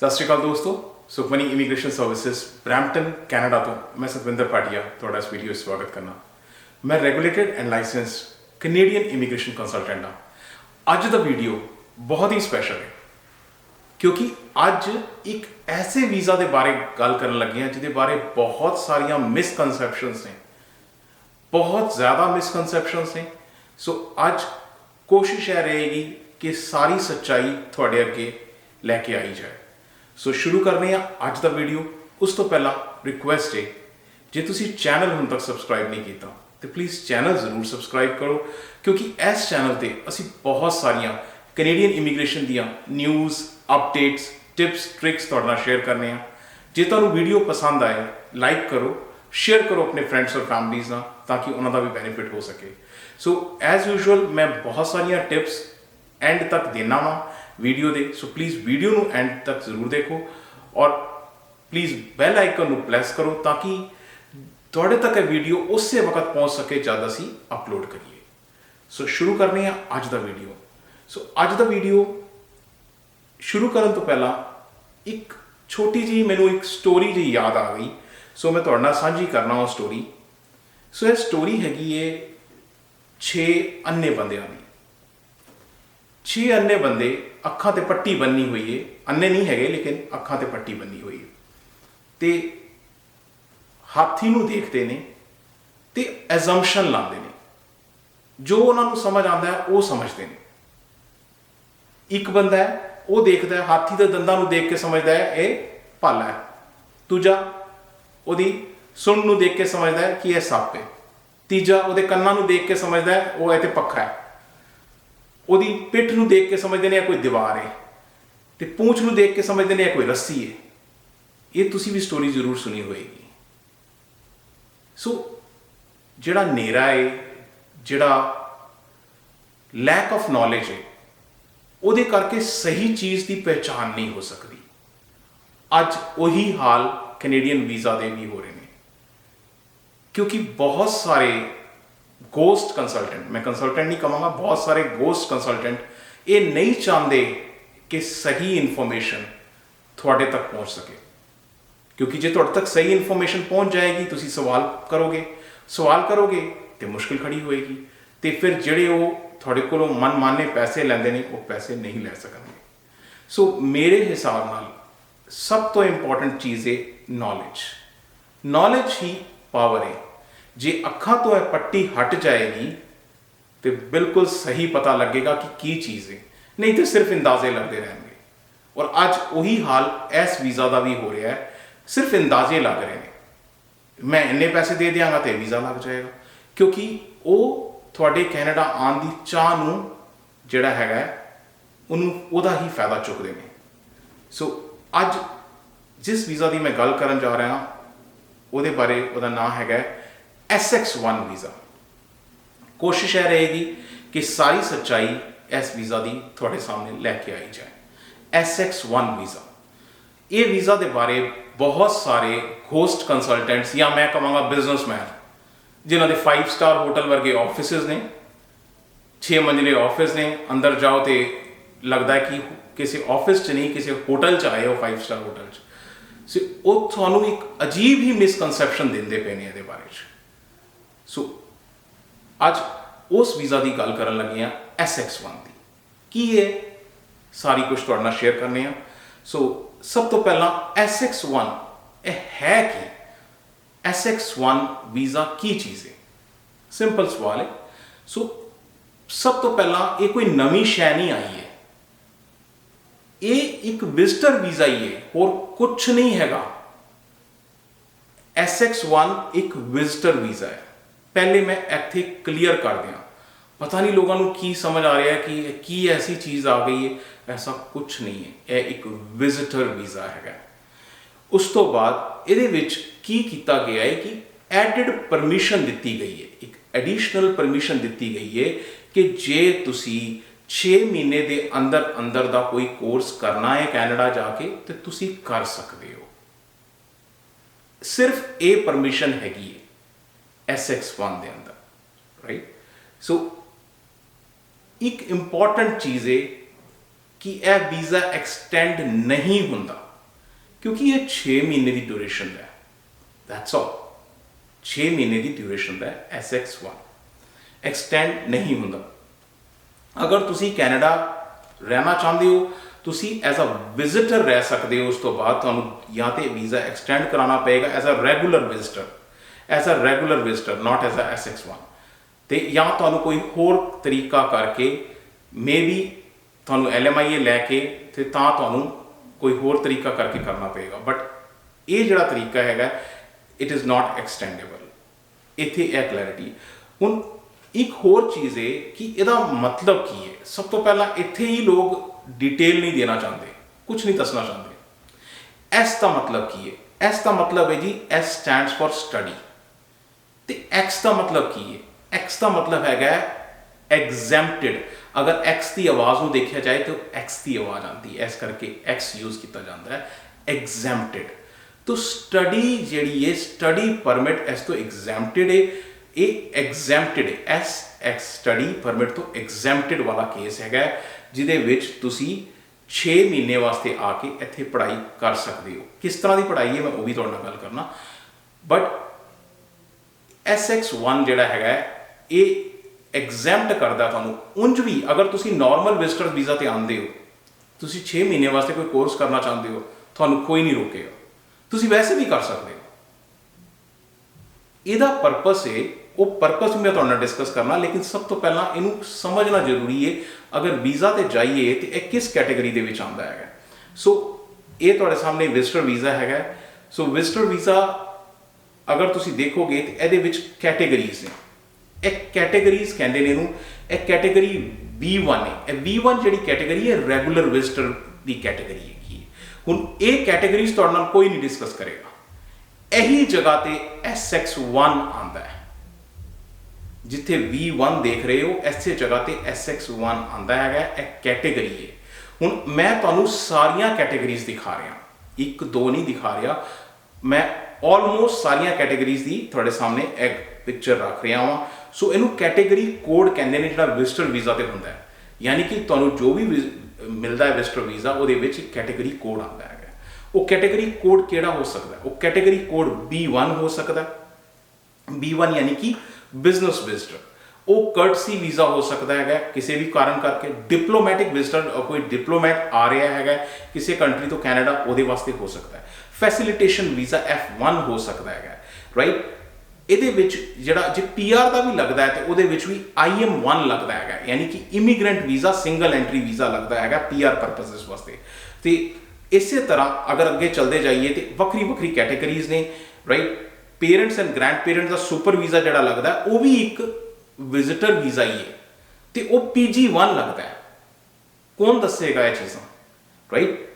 ਸਤਿ ਸ਼੍ਰੀ ਅਕਾਲ ਦੋਸਤੋ। Sukhmani immigration services Brampton Canada ਤੋਂ ਮੈਂ ਸਤਵਿੰਦਰ ਭਾਟੀਆ ਤੁਹਾਡਾ ਇਸ ਵੀਡੀਓ 'ਚ ਸਵਾਗਤ ਕਰਨਾ। ਮੈਂ regulated and licensed Canadian immigration consultant ਹਾਂ। ਅੱਜ ਦਾ ਵੀਡੀਓ ਬਹੁਤ ਹੀ ਸਪੈਸ਼ਲ ਹੈ ਕਿਉਂਕਿ ਅੱਜ ਇੱਕ ਐਸੇ ਵੀਜ਼ਾ ਦੇ ਬਾਰੇ ਗੱਲ ਕਰਨ ਲੱਗੇ ਹਾਂ ਜਿਹਦੇ ਬਾਰੇ ਬਹੁਤ ਸਾਰੀਆਂ ਮਿਸਕਨਸੈਪਸ਼ਨਸ ਨੇ, ਬਹੁਤ ਜ਼ਿਆਦਾ ਮਿਸਕਨਸੈਪਸ਼ਨਸ ਨੇ। ਸੋ ਅੱਜ ਕੋਸ਼ਿਸ਼ ਇਹ ਰਹੇਗੀ ਕਿ ਸਾਰੀ ਸੱਚਾਈ ਤੁਹਾਡੇ ਅੱਗੇ ਲੈ ਕੇ ਆਈ ਜਾਏ। ਸੋ ਸ਼ੁਰੂ ਕਰਨੇ ਆ ਅੱਜ ਦਾ ਵੀਡੀਓ। ਉਸ ਤੋਂ ਪਹਿਲਾਂ ਰਿਕੁਐਸਟ ਹੈ, ਜੇ ਤੁਸੀਂ ਚੈਨਲ ਹੁਣ ਤੱਕ ਸਬਸਕ੍ਰਾਈਬ ਨਹੀਂ ਕੀਤਾ ਤੇ ਪਲੀਜ਼ ਚੈਨਲ ਜ਼ਰੂਰ ਸਬਸਕ੍ਰਾਈਬ ਕਰੋ ਕਿਉਂਕਿ ਇਸ ਚੈਨਲ ਤੇ ਅਸੀਂ ਬਹੁਤ ਸਾਰੀਆਂ ਕੈਨੇਡੀਅਨ ਇਮੀਗ੍ਰੇਸ਼ਨ ਦੀਆਂ ਨਿਊਜ਼, ਅਪਡੇਟਸ, ਟਿਪਸ, ਟ੍ਰਿਕਸ ਤੁਹਾਡੇ ਨਾਲ ਸ਼ੇਅਰ ਕਰਨੇ ਆ। ਜੇ ਤੁਹਾਨੂੰ ਵੀਡੀਓ ਪਸੰਦ ਆਏ ਲਾਈਕ ਕਰੋ, ਸ਼ੇਅਰ ਕਰੋ ਆਪਣੇ ਫਰੈਂਡਸ ਔਰ ਫੈਮਲੀਜ਼ ਨਾਲ ਤਾਂ ਕਿ ਉਹਨਾਂ ਦਾ ਵੀ ਬੈਨੀਫਿਟ ਹੋ ਸਕੇ। ਸੋ ਐਜ਼ ਯੂਜੂਅਲ ਮੈਂ ਬਹੁਤ ਸਾਰੀਆਂ ਟਿਪਸ ਐਂਡ ਤੱਕ ਦੇਣਾ ਵਾ ਵੀਡੀਓ ਦੇ। ਸੋ ਪਲੀਜ਼ ਵੀਡੀਓ ਨੂੰ ਐਂਡ ਤੱਕ ਜ਼ਰੂਰ ਦੇਖੋ ਔਰ ਪਲੀਜ਼ ਬੈਲ ਆਈਕਨ ਨੂੰ ਪ੍ਰੈਸ ਕਰੋ ਤਾਂ ਕਿ ਤੁਹਾਡੇ ਤੱਕ ਇਹ ਵੀਡੀਓ ਉਸੇ ਵਕਤ ਪਹੁੰਚ ਸਕੇ ਜਦ ਅਸੀਂ ਅਪਲੋਡ ਕਰੀਏ। ਸੋ ਸ਼ੁਰੂ ਕਰਨੇ ਆ ਅੱਜ ਦਾ ਵੀਡੀਓ। ਸੋ ਅੱਜ ਦਾ ਵੀਡੀਓ ਸ਼ੁਰੂ ਕਰਨ ਤੋਂ ਪਹਿਲਾਂ ਇੱਕ ਛੋਟੀ ਜਿਹੀ ਮੈਨੂੰ ਇੱਕ ਸਟੋਰੀ ਜਿਹੀ ਯਾਦ ਆ ਗਈ। ਸੋ ਮੈਂ ਤੁਹਾਡੇ ਨਾਲ ਸਾਂਝੀ ਕਰਨਾ ਉਹ ਸਟੋਰੀ। ਸੋ ਇਹ ਸਟੋਰੀ ਹੈਗੀ ਏ 6 ਅੰਨੇ ਬੰਦਿਆਂ ਦੀ। 6 ਅੰਨੇ ਬੰਦੇ, ਅੱਖਾਂ ਤੇ ਪੱਟੀ ਬੰਨੀ ਹੋਈ ਏ, ਅੰਨੇ ਨਹੀਂ ਹੈਗੇ ਲੇਕਿਨ ਅੱਖਾਂ ਤੇ ਪੱਟੀ ਬੰਨੀ ਹੋਈ ਏ ਤੇ ਹਾਥੀ ਨੂੰ ਦੇਖਦੇ ਨੇ ਤੇ ਐਜ਼ੰਪਸ਼ਨ ਲਾਉਂਦੇ ਨੇ। ਜੋ ਉਹਨਾਂ ਨੂੰ ਸਮਝ ਆਉਂਦਾ ਹੈ ਉਹ ਸਮਝਦੇ ਨੇ। ਇੱਕ ਬੰਦਾ ਹੈ ਉਹ ਦੇਖਦਾ ਹੈ, ਹਾਥੀ ਦੇ ਦੰਦਾਂ ਨੂੰ ਦੇਖ ਕੇ ਸਮਝਦਾ ਹੈ ਇਹ ਭਾਲਾ ਹੈ। ਦੂਜਾ ਉਹਦੀ ਸੁੰਡ ਨੂੰ ਦੇਖ ਕੇ ਸਮਝਦਾ ਹੈ ਕਿ ਇਹ ਸੱਪ ਹੈ। ਤੀਜਾ ਉਹਦੇ ਕੰਨਾਂ ਨੂੰ ਦੇਖ ਕੇ ਸਮਝਦਾ ਹੈ ਉਹ ਇਹ ਤੇ ਪੱਖਾ ਹੈ। ਉਹਦੀ ਪਿੱਠ ਨੂੰ ਦੇਖ ਕੇ ਸਮਝਦੇ ਨੇ ਇਹ ਕੋਈ ਦੀਵਾਰ ਹੈ ਤੇ ਪੂੰਛ ਨੂੰ ਦੇਖ ਕੇ ਸਮਝਦੇ ਨੇ ਇਹ ਕੋਈ ਰੱਸੀ ਹੈ। ਇਹ ਤੁਸੀਂ ਵੀ ਸਟੋਰੀ ਜ਼ਰੂਰ ਸੁਣੀ ਹੋਏਗੀ। ਸੋ ਜਿਹੜਾ ਹਨੇਰਾ ਹੈ, ਜਿਹੜਾ ਲੈਕ ਆਫ ਨੌਲੇਜ ਹੈ, ਉਹਦੇ ਕਰਕੇ ਸਹੀ ਚੀਜ਼ ਦੀ ਪਹਿਚਾਣ ਨਹੀਂ ਹੋ ਸਕਦੀ। ਅੱਜ ਉਹੀ ਹਾਲ ਕੈਨੇਡੀਅਨ ਵੀਜ਼ਾ ਦੇ ਵੀ ਹੋ ਰਹੇ ਨੇ ਕਿਉਂਕਿ ਬਹੁਤ ਸਾਰੇ ਗੋਸਟ ਕੰਸਲਟੈਂਟ, ਮੈਂ ਕੰਸਲਟੈਂਟ ਨਹੀਂ ਕਹਾਂਗਾ, ਬਹੁਤ ਸਾਰੇ ਗੋਸਟ ਕੰਸਲਟੈਂਟ ਇਹ ਨਹੀਂ ਚਾਹੁੰਦੇ ਕਿ ਸਹੀ ਇਨਫੋਰਮੇਸ਼ਨ ਤੁਹਾਡੇ ਤੱਕ ਪਹੁੰਚ ਸਕੇ ਕਿਉਂਕਿ ਜੇ ਤੁਹਾਡੇ ਤੱਕ ਸਹੀ ਇਨਫੋਰਮੇਸ਼ਨ ਪਹੁੰਚ ਜਾਏਗੀ ਤੁਸੀਂ ਸਵਾਲ ਕਰੋਗੇ ਤੇ ਮੁਸ਼ਕਿਲ ਖੜੀ ਹੋਏਗੀ ਤੇ ਫਿਰ ਜਿਹੜੇ ਉਹ ਤੁਹਾਡੇ ਕੋਲੋਂ ਮਨਮਾਨੇ ਪੈਸੇ ਲੈਂਦੇ ਨੇ ਉਹ ਪੈਸੇ ਨਹੀਂ ਲੈ ਸਕਣਗੇ। ਸੋ ਮੇਰੇ ਹਿਸਾਬ ਨਾਲ ਸਭ ਤੋਂ ਇੰਪੋਰਟੈਂਟ ਚੀਜ਼ ਹੈ ਨੌਲੇਜ ਹੀ ਪਾਵਰ ਹੈ। ਜੇ ਅੱਖਾਂ ਤੋਂ ਇਹ ਪੱਟੀ ਹਟ ਜਾਏਗੀ ਤੇ ਬਿਲਕੁਲ ਸਹੀ ਪਤਾ ਲੱਗੇਗਾ ਕਿ ਕੀ ਚੀਜ਼ ਹੈ, ਨਹੀਂ ਤੇ ਸਿਰਫ ਅੰਦਾਜ਼ੇ ਲੱਗਦੇ ਰਹਿਣਗੇ। ਔਰ ਅੱਜ ਉਹੀ ਹਾਲ ਇਸ ਵੀਜ਼ਾ ਦਾ ਵੀ ਹੋ ਰਿਹਾ ਹੈ। ਸਿਰਫ ਅੰਦਾਜ਼ੇ ਲੱਗ ਰਹੇ ਨੇ, ਮੈਂ ਇੰਨੇ ਪੈਸੇ ਦੇ ਦਿਆਂਗਾ ਤੇ ਵੀਜ਼ਾ ਲੱਗ ਜਾਏਗਾ ਕਿਉਂਕਿ ਉਹ ਤੁਹਾਡੇ ਕੈਨੇਡਾ ਆਉਣ ਦੀ ਚਾਹ ਨੂੰ ਜਿਹੜਾ ਹੈਗਾ ਉਹਦਾ ਹੀ ਫਾਇਦਾ ਚੁੱਕਦੇ ਨੇ। ਸੋ ਅੱਜ ਜਿਸ ਵੀਜ਼ਾ ਦੀ ਮੈਂ ਗੱਲ ਕਰਨ ਜਾ ਰਿਹਾ ਉਹਦੇ ਬਾਰੇ, ਉਹਦਾ ਨਾਮ ਹੈਗਾ SX1 ਵੀਜ਼ਾ। ਕੋਸ਼ਿਸ਼ ਇਹ ਰਹੇਗੀ ਕਿ ਸਾਰੀ ਸੱਚਾਈ ਇਸ ਵੀਜ਼ਾ ਦੀ ਤੁਹਾਡੇ ਸਾਹਮਣੇ ਲੈ ਕੇ ਆਈ ਜਾਏ। SX1 ਵੀਜ਼ਾ, ਇਹ ਵੀਜ਼ਾ ਦੇ ਬਾਰੇ ਬਹੁਤ ਸਾਰੇ ਹੋਸਟ ਕੰਸਲਟੈਂਟਸ ਜਾਂ ਮੈਂ ਕਹਾਂਗਾ ਬਿਜ਼ਨਸਮੈਨ ਜਿਨ੍ਹਾਂ ਦੇ 5 ਸਟਾਰ ਹੋਟਲ ਵਰਗੇ ਆਫਿਸਿਸ ਨੇ, 6 ਮੰਜ਼ਿਲੇ ਆਫਿਸ ਨੇ, ਅੰਦਰ ਜਾਓ ਤੇ ਲੱਗਦਾ ਹੈ ਕਿ ਕਿਸੇ ਆਫਿਸ 'ਚ ਨਹੀਂ ਕਿਸੇ ਹੋਟਲ 'ਚ ਆਏ ਹੋ, 5 ਸਟਾਰ ਹੋਟਲ 'ਚ। ਸੋ ਉਹ ਤੁਹਾਨੂੰ ਇੱਕ ਅਜੀਬ ਹੀ ਮਿਸਕਨਸੈਪਸ਼ਨ ਦਿੰਦੇ ਪਏ ਨੇ ਇਹਦੇ ਬਾਰੇ 'ਚ। ਸੋ ਅੱਜ ਉਸ ਵੀਜ਼ਾ ਦੀ ਗੱਲ ਕਰਨ ਲੱਗੇ ਹਾਂ SX1 ਦੀ। ਕੀ ਹੈ ਸਾਰੀ ਕੁਝ ਤੁਹਾਡੇ ਨਾਲ ਸ਼ੇਅਰ ਕਰਨੇ ਆ। ਸੋ ਸਭ ਤੋਂ ਪਹਿਲਾਂ SX1 ਇਹ ਹੈ ਕੀ? SX1 ਵੀਜ਼ਾ ਕੀ ਚੀਜ਼ ਹੈ? ਸਿੰਪਲ ਸਵਾਲ ਹੈ। ਸੋ ਸਭ ਤੋਂ ਪਹਿਲਾਂ ਇਹ ਕੋਈ ਨਵੀਂ ਸ਼ੈ ਨਹੀਂ ਆਈ ਹੈ, ਇਹ ਇੱਕ ਵਿਜ਼ਟਰ ਵੀਜ਼ਾ ਹੀ ਹੈ, ਹੋਰ ਕੁਛ ਨਹੀਂ ਹੈਗਾ। SX1 ਇੱਕ ਵਿਜ਼ਟਰ ਵੀਜ਼ਾ ਹੈ। ਪਹਿਲੇ ਮੈਂ ਇੱਥੇ ਕਲੀਅਰ ਕਰ ਦਿਆਂ, ਪਤਾ ਨਹੀਂ ਲੋਕਾਂ ਨੂੰ ਕੀ ਸਮਝ ਆ ਰਿਹਾ ਕਿ ਕੀ ਐਸੀ ਚੀਜ਼ ਆ ਗਈ ਹੈ। ਐਸਾ ਕੁਛ ਨਹੀਂ ਹੈ, ਇਹ ਇੱਕ ਵਿਜ਼ਟਰ ਵੀਜ਼ਾ ਹੈਗਾ। ਉਸ ਤੋਂ ਬਾਅਦ ਇਹਦੇ ਵਿੱਚ ਕੀ ਕੀਤਾ ਗਿਆ ਹੈ ਕਿ ਐਡਿਡ ਪਰਮਿਸ਼ਨ ਦਿੱਤੀ ਗਈ ਹੈ, ਇੱਕ ਐਡੀਸ਼ਨਲ ਪਰਮਿਸ਼ਨ ਦਿੱਤੀ ਗਈ ਹੈ ਕਿ ਜੇ ਤੁਸੀਂ 6 ਮਹੀਨੇ ਦੇ ਅੰਦਰ ਦਾ ਕੋਈ ਕੋਰਸ ਕਰਨਾ ਹੈ ਕੈਨੇਡਾ ਜਾ ਕੇ ਤੇ ਤੁਸੀਂ ਕਰ ਸਕਦੇ ਹੋ। ਸਿਰਫ ਇਹ ਪਰਮਿਸ਼ਨ ਹੈਗੀ ਹੈ SX1 ਦੇ ਅੰਦਰ, ਰਾਈਟ। ਸੋ ਇੱਕ ਇੰਪੋਰਟੈਂਟ ਚੀਜ਼ ਹੈ ਕਿ ਇਹ ਵੀਜ਼ਾ ਐਕਸਟੈਂਡ ਨਹੀਂ ਹੁੰਦਾ। क्योंकि ये 6 महीने की ड्यूरेशन है, दैट्स ऑल। 6 महीने की ड्यूरेशन है SX1, एक्सटेंड नहीं होंदा। अगर तुसी कैनेडा रहना चाहते हो, तुसी एज अ विजिटर रह सकते हो, उस तो बाद तुहानू या तो वीज़ा एक्सटेंड कराना पेगा as a regular visitor, not as a SX1, तो या तुहानू कोई होर तरीका करके मे बी तुहानू LMIA लैके ते तां तुहानू कोई होर तरीका करके करना पेगा, बट ये जिहड़ा तरीका हैगा इट इज़ नॉट एक्सटेंडेबल। इत्थे यह क्लैरिटी। हुण एक होर चीज़ है कि इसका मतलब की है। सब तो पहला इत्थे ही लोग डिटेल नहीं देना चाहते, कुछ नहीं दसना चाहते। एस का मतलब की है? एस का मतलब है जी, एस स्टैंड्स फॉर स्टडी। तो एक्स का मतलब की है? एक्स का मतलब है एग्जैम्प्टेड। अगर एक्स की आवाज़ को देखा जाए तो एक्स की आवाज़ आती है, इस करके एक्स यूज़ किया जाता है, एग्जैम्प्टेड। तो स्टडी जी है, स्टडी परमिट इस तो एग्जैम्प्टेड है, ये एग्जैम्प्टेड है। SX स्टडी परमिट तो एग्जैम्प्टेड वाला केस है, जिहदे विच तुसी 6 महीने वास्ते आके इत्थे पढ़ाई कर सकते हो। किस तरह की पढ़ाई है मैं वो भी तुहाडे नाल गल करना, बट SX1 जिहड़ा है ये एग्जैम्प्ट करदा तुहानू। उंज भी अगर तुसी नॉर्मल विजिटर वीज़ा ते आंदे हो, तुसी 6 महीने वास्ते कोई कोर्स करना चाहते हो, तुहानू कोई नहीं रोकेगा, तुसी वैसे भी कर सकते हो। ਇਹਦਾ परपस है, वो परपस भी मैं तुहाडे नाल डिस्कस करना, लेकिन सब तो पहला इनू समझना जरूरी है। अगर वीज़ा ते जाइए तो यह किस कैटेगरी दे विच आंदा है। सो ये तुहाडे सामने विजिटर वीज़ा है। सो विजिटर वीज़ा अगर तुसी देखोगे तो ये विच कैटेगरीज ने, एक कैटेगरीज कहते हैं इनू। एक कैटेगरी B1 है। B1 जिहड़ी कैटेगरी है रेगूलर विजिटर की कैटेगरी है। हुण ये कैटेगरीज तुहाडे नाल कोई नहीं डिस्कस करेगा। यही जगह ते SX1 आंदा है, जिथे V1 देख रहे हो इसे जगह ते SX1 आंदा है, एक कैटेगरी है। हुण मैं तुहानू सारियां कैटेगरीज दिखा रहा, एक दो नहीं दिखा रहा, मैं ऑलमोस्ट सारियां कैटेगरीज की तुहाडे सामने एक पिक्चर रख रहा हाँ। सो इनू कैटेगरी कोड कहते हैं, जिहड़ा विजिटर वीज़ा ते हुंदा है। यानी कि तुहानू जो भी मिलता है विजिटर वीज़ा, वो कैटेगरी कोड आता है। वो कैटेगरी कोड केड़ा हो सकता है? वो कैटेगरी कोड B1 हो सकता है। B1 यानी कि बिजनेस विजिटर। वो कर्टसी वीज़ा हो सकता है किसी भी कारण करके। डिप्लोमैटिक विजिटर, कोई डिप्लोमैट आ रहा है किसी कंट्री तो कैनेडा, वो वास्ते हो सकता है। फैसिलिटेशन वीज़ा F1 हो सकता है, राइट। ये जोड़ा जो PR का भी लगता है तो वो भी IM1 लगता है, यानी कि immigrant visa, single entry visa लगता है PR परपज़ वास्ते। तो इस तरह अगर अगे चलते जाइए तो वक्री वक्री कैटेगरीज ने, right. Parents and grand parents का सुपर वीज़ा जोड़ा लगता है, वो भी एक विजिटर वीज़ा ही है, तो वो PG1 लगता है। कौन दसेगा ये चीज़ां, राइट।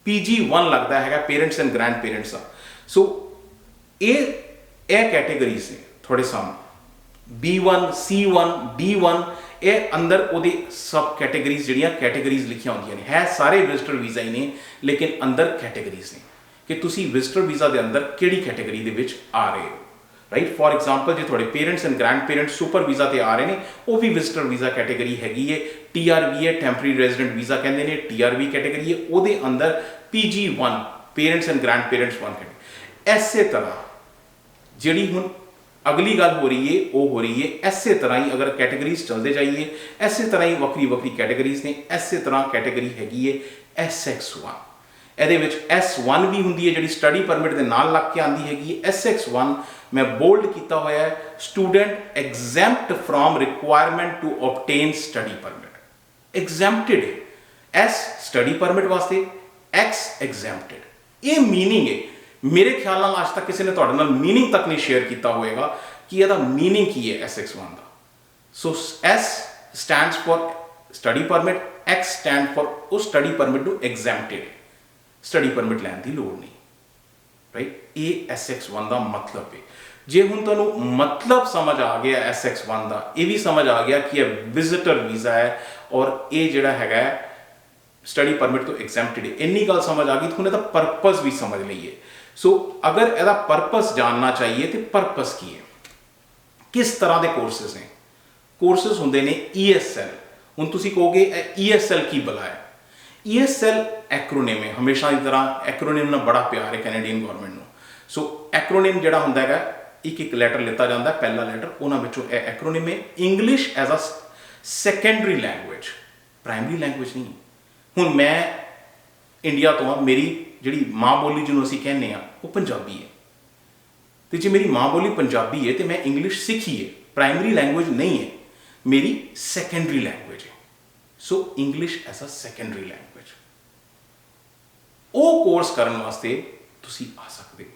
PG1 लगता है पेरेंट्स एंड ग्रैंड पेरेंट्स का। सो ये कैटेगरीज ने थोड़े सामने B1, C1, D1, ये अंदर वो सब कैटेगरीज जिहड़ियां कैटेगरीज लिखिया होंदियां ने, है सारे विजिटर वीज़ा ही ने, लेकिन अंदर कैटेगरीज ने कि तुसी विजिटर वीज़ा के अंदर किहड़ी कैटेगरी दे विच आ रहे हो, राइट। फॉर एग्जाम्पल जो थोड़े parents and grand parents super visa ते आ रहे हैं, वो भी विजिटर वीज़ा कैटेगरी हैगी है। TRV है, टैंपररी रेजिडेंट वीज़ा कहते हैं, TRV कैटेगरी है, वो अंदर PG1 parents and grand parents 1 category. इस तरह जिहड़ी हुण अगली गल हो रही है वो हो रही है इस तरह ही। अगर कैटेगरीज चलते जाइए इस तरह ही वक्री वक्री कैटेगरीज ने। इस तरह कैटेगरी हैगी है SX1। ये S1 भी होंगी है जी स्टडी परमिट के नाल लग के आती हैगी। SX1 मैं बोल्ड किया होया है, student exempt from requirement to obtain study permit. Exempted है S स्टडी परमिट वास्ते, X एग्जैम्प्टेड। ये मीनिंग है। मेरे ख्याल नाल आज तक किसी ने तुहाडे नाल मीनिंग तक नहीं शेयर किया होएगा कि इसका मीनिंग की है SX1 का। So S stands for study permit, X stand for उस study permit to exempted, study permit लैन की लोड़ नहीं, राइट। ये SX1 का मतलब है। जे हुण तुहानू मतलब समझ आ गया SX1 का, ये भी समझ आ गया कि यह विजिटर वीज़ा है और ये जिहड़ा हैगा स्टडी परमिट तो एग्जैम्प्टेड है, इन्नी गल समझ आ गई तो हुण इसदा परपज़ भी समझ लईए। सो अगर इसका परपस जानना चाहिए तो परपस की है, किस तरह के कोर्सेज हैं। कोर्सेज होंगे ने ESL। हुण तुसीं कहोगे ESL की बला है। ESL एक्रोनिम है, हमेशा की तरह एक्रोनिम ਨਾਲ बड़ा प्यार है कैनेडियन गवर्नमेंट ਨੂੰ। सो एक्रोनिम ਜਿਹੜਾ ਹੁੰਦਾ ਹੈਗਾ ਇੱਕ ਇੱਕ ਲੈਟਰ ਲਿੱਤਾ ਜਾਂਦਾ, ਪਹਿਲਾ ਲੈਟਰ ਉਹਨਾਂ ਵਿੱਚੋਂ ਇਹ ਐਕਰੋਨਿਮ ਹੈ। English as a secondary language, primary language ਨਹੀਂ। ਹੁਣ ਮੈਂ ਇੰਡੀਆ ਤੋਂ ਆ, ਮੇਰੀ ਜਿਹੜੀ ਮਾਂ ਬੋਲੀ ਜਿਹਨੂੰ ਅਸੀਂ ਕਹਿੰਦੇ ਆ ਉਹ ਪੰਜਾਬੀ ਹੈ, ਤੇ ਜੇ ਮੇਰੀ ਮਾਂ ਬੋਲੀ ਪੰਜਾਬੀ ਹੈ ਤੇ ਮੈਂ ਇੰਗਲਿਸ਼ ਸਿੱਖੀ ਹੈ, ਪ੍ਰਾਇਮਰੀ ਲੈਂਗੁਏਜ ਨਹੀਂ ਹੈ, ਮੇਰੀ ਸੈਕੰਡਰੀ ਲੈਂਗੁਏਜ ਹੈ। So English as a secondary language, ਉਹ ਕੋਰਸ ਕਰਨ ਵਾਸਤੇ ਤੁਸੀਂ ਆ ਸਕਦੇ ਹੋ।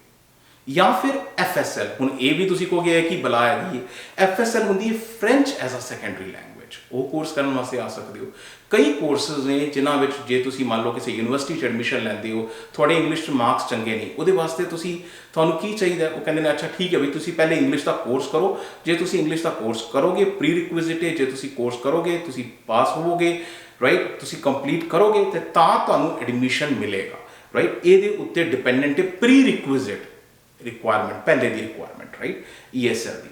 ਜਾਂ ਫਿਰ FSL, ਹੁਣ ਇਹ ਵੀ ਤੁਸੀਂ ਕਹੋਗੇ ਕਿ ਬਲਾ ਹੈਗੀ ਹੈ, FSL ਹੁੰਦੀ ਹੈ French as a secondary language, ਉਹ ਕੋਰਸ ਕਰਨ ਵਾਸਤੇ ਆ ਸਕਦੇ ਹੋ। ਕਈ ਕੋਰਸਿਸ ਨੇ ਜਿਨ੍ਹਾਂ ਵਿੱਚ ਜੇ ਤੁਸੀਂ ਮੰਨ ਲਓ ਕਿਸੇ ਯੂਨੀਵਰਸਿਟੀ 'ਚ ਐਡਮਿਸ਼ਨ ਲੈਂਦੇ ਹੋ, ਤੁਹਾਡੇ ਇੰਗਲਿਸ਼ 'ਚ ਮਾਰਕਸ ਚੰਗੇ ਨਹੀਂ, ਉਹਦੇ ਵਾਸਤੇ ਤੁਹਾਨੂੰ ਕੀ ਚਾਹੀਦਾ, ਉਹ ਕਹਿੰਦੇ ਨੇ ਅੱਛਾ ਠੀਕ ਹੈ ਵੀ ਤੁਸੀਂ ਪਹਿਲੇ ਇੰਗਲਿਸ਼ ਦਾ ਕੋਰਸ ਕਰੋ। ਜੇ ਤੁਸੀਂ ਇੰਗਲਿਸ਼ ਦਾ ਕੋਰਸ ਕਰੋਗੇ, ਪ੍ਰੀ ਰਿਕੁਇਜ਼ਿਟ ਹੈ, ਜੇ ਤੁਸੀਂ ਕੋਰਸ ਕਰੋਗੇ ਤੁਸੀਂ ਪਾਸ ਹੋਵੋਗੇ, ਰਾਈਟ, ਤੁਸੀਂ ਕੰਪਲੀਟ ਕਰੋਗੇ ਤੇ ਤਾਂ ਤੁਹਾਨੂੰ ਐਡਮਿਸ਼ਨ ਮਿਲੇਗਾ, ਰਾਈਟ। ਇਹਦੇ ਉੱਤੇ ਡਿਪੈਂਡੈਂਟ ਹੈ ਪ੍ਰੀ ਰਿਕੁਇਜ਼ਿਟ ਰਿਕੁਆਇਰਮੈਂਟ, ਪਹਿਲੇ ਦੀ ਰਿਕੁਆਇਰਮੈਂਟ, ਰਾਈਟ, ESL ਦੀ।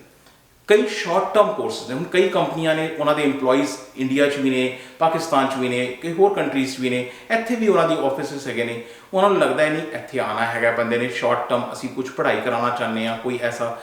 ਕਈ ਸ਼ਾਰਟ ਟਰਮ ਕੋਰਸਿਸ ਨੇ, ਹੁਣ ਕਈ ਕੰਪਨੀਆਂ ਨੇ, ਉਹਨਾਂ ਦੇ EMPLOYEES ਇੰਡੀਆ 'ਚ ਵੀ ਨੇ, ਪਾਕਿਸਤਾਨ 'ਚ ਵੀ ਨੇ, ਕਈ ਹੋਰ ਕੰਟਰੀਜ਼ 'ਚ ਵੀ ਨੇ, ਇੱਥੇ ਵੀ ਉਹਨਾਂ ਦੀ ਆਫਿਸਿਸ ਹੈਗੇ ਨੇ। ਉਹਨਾਂ ਨੂੰ ਲੱਗਦਾ ਨਹੀਂ ਇੱਥੇ ਆਉਣਾ ਹੈਗਾ ਬੰਦੇ ਨੇ, ਸ਼ਾਰਟ ਟਰਮ ਅਸੀਂ ਕੁਝ ਪੜ੍ਹਾਈ ਕਰਾਉਣਾ ਚਾਹੁੰਦੇ ਹਾਂ, ਕੋਈ ਐਸਾ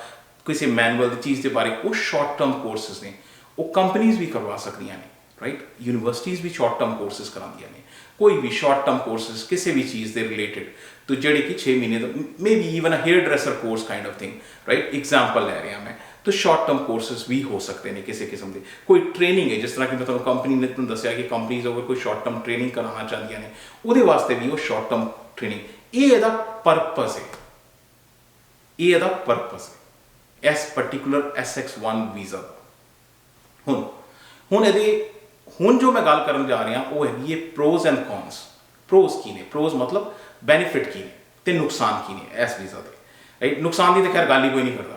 ਕਿਸੇ ਮੈਨੂਅਲ ਦੀ ਚੀਜ਼ ਦੇ ਬਾਰੇ, ਉਹ ਸ਼ਾਰਟ ਟਰਮ ਕੋਰਸਿਸ ਨੇ, ਉਹ ਕੰਪਨੀਜ਼ ਵੀ ਕਰਵਾ ਸਕਦੀਆਂ ਨੇ, ਰਾਈਟ। ਯੂਨੀਵਰਸਿਟੀਜ਼ ਵੀ ਸ਼ਾਰਟ ਟਰਮ ਕੋਰਸਿਸ ਕਰਾਉਂਦੀਆਂ ਨੇ, ਕੋਈ ਵੀ ਸ਼ਾਰਟ ਟਰਮ ਕੋਰਸਿਸ ਕਿਸੇ ਵੀ ਚੀਜ਼ ਦੇ ਰਿਲੇਟਿਡ, तो ਜਿਹੜੇ ਕਿ 6 ਮਹੀਨੇ ਦਾ, maybe even a hairdresser course kind of thing, right, example ਲੈ ਰਿਹਾ ਮੈਂ। तो शॉर्ट टर्म कोर्सेस भी हो सकते हैं किसी किस्म के। कोई ट्रेनिंग है, जिस तरह कि मैं तुहानू कंपनी ने तुहानू दस्सिया कि कंपनीज अगर कोई शॉर्ट टर्म ट्रेनिंग कराना चाहती ने, उहदे वास्ते भी वो शॉर्ट टर्म ट्रेनिंग, ये इहदा पर्पस है, ये इहदा पर्पस है इस पर्टिकुलर SX1 वीज़ा का। हुण जो मैं गल करन जा रहा वो हैगी है प्रोज एंड कॉन्स। प्रोज की ने, प्रोज मतलब बेनीफिट की ने, ते नुकसान की ने इस वीज़ा के, राइट। नुकसान की तो खैर गल ही कोई नहीं करता।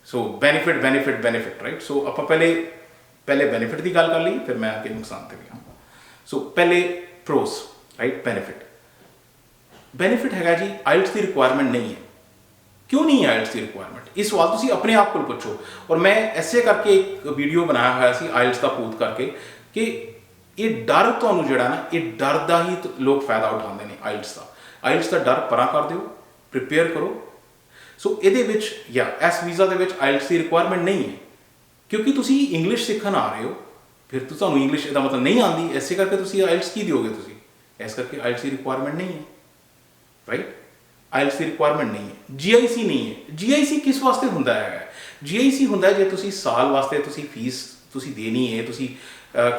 सो बेनीफिट बेनीफिट बेनीफिट, राइट। सो आप पहले बेनीफिट की गल कर ली, फिर मैं आगे नुकसान से भी आऊँगा। सो पहले प्रोस, राइट, बेनीफिट हैगा जी, IELTS की रिक्वायरमेंट नहीं है। क्यों नहीं है IELTS की रिक्वायरमेंट? ये सवाल तुसी अपने आप को पूछो। और मैं ऐसे करके एक वीडियो बनाया हुआ सी IELTS का पूत करके कि ये डर तुहानू जिहड़ा ना, ये डर का ही लोग फायदा उठाते हैं IELTS का डर परा कर दो, प्रिपेयर करो। सो ਇਹਦੇ ਵਿੱਚ ਜਾਂ ਇਸ ਵੀਜ਼ਾ ਦੇ ਵਿੱਚ IELTS ਦੀ ਰਿਕੁਆਇਰਮੈਂਟ ਨਹੀਂ ਹੈ, ਕਿਉਂਕਿ ਤੁਸੀਂ ਇੰਗਲਿਸ਼ ਸਿੱਖਣ ਆ ਰਹੇ ਹੋ। ਫਿਰ ਤੁਹਾਨੂੰ ਇੰਗਲਿਸ਼ ਇਹਦਾ ਮਤਲਬ ਨਹੀਂ ਆਉਂਦੀ, ਐਸੇ ਕਰਕੇ ਤੁਸੀਂ IELTS ਕੀ ਦਿਓਗੇ ਤੁਸੀਂ? ਇਸ ਕਰਕੇ IELTS ਦੀ ਰਿਕੁਆਇਰਮੈਂਟ ਨਹੀਂ ਹੈ, ਰਾਈਟ। IELTS ਦੀ ਰਿਕੁਆਇਰਮੈਂਟ ਨਹੀਂ ਹੈ। GIC ਨਹੀਂ ਹੈ। GIC ਕਿਸ ਵਾਸਤੇ ਹੁੰਦਾ ਹੈ? GIC ਹੁੰਦਾ ਜੇ ਤੁਸੀਂ ਸਾਲ ਵਾਸਤੇ ਤੁਸੀਂ ਫੀਸ ਤੁਸੀਂ ਦੇਣੀ ਹੈ, ਤੁਸੀਂ